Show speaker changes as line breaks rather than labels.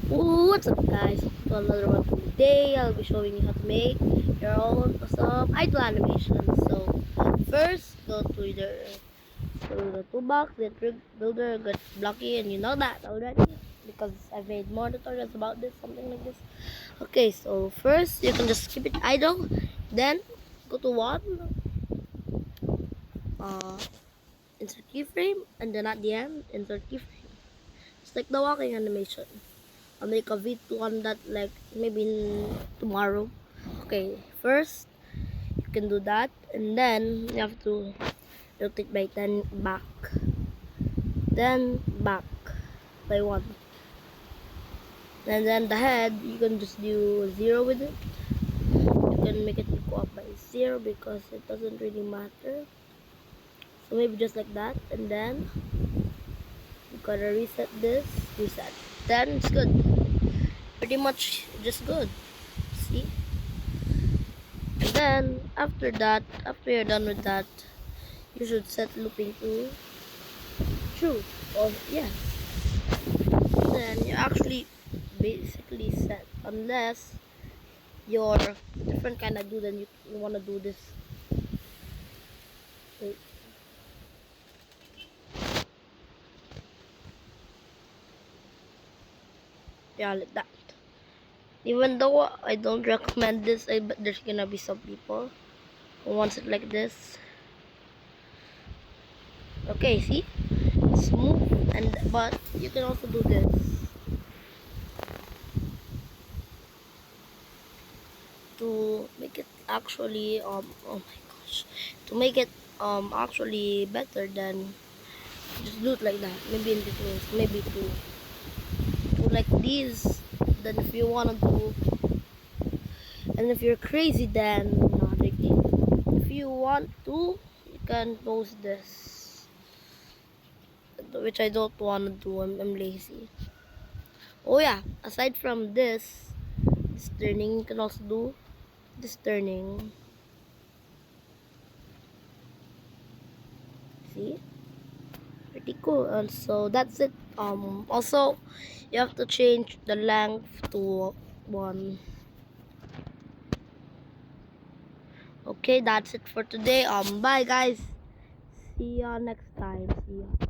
What's up guys, to another one. Today I'll be showing you how to make your own some idle animation. So first go to the toolbox, get rig builder, get blocky, and you know that already because I've made more tutorials about this, something like this. Okay, so first you can just keep it idle, then go to one, insert keyframe, and then at the end insert keyframe. It's like the walking animation. I'll make a V2 on that like maybe tomorrow. Okay, first you can do that and then you have to rotate by 10 back. Then back by 1. And then the head, you can just do 0 with it. You can make it go up by 0 because it doesn't really matter. So maybe just like that. And then you gotta reset this, reset. Then it's good. Pretty much just good. See? And then after that, after you're done with that, you should set looping to true or yes. Then you actually basically set, unless you're different kind of dude and you want to do this. Wait. Yeah, like that. Even though I don't recommend this, but there's gonna be some people who wants it like this. Okay, see, smooth, and but you can also do this to make it actually oh my gosh, to make it actually better than just do it like that. Maybe in between, maybe to like these. Then if you wanna do, and if you're crazy, then another thing. If you want to, you can post this, which I don't wanna do. I'm lazy. Oh yeah, aside from this turning, you can also do this turning. See, pretty cool. And so that's it. Also you have to change the length to 1. Okay, that's it for today. Bye guys, see ya next time. See ya.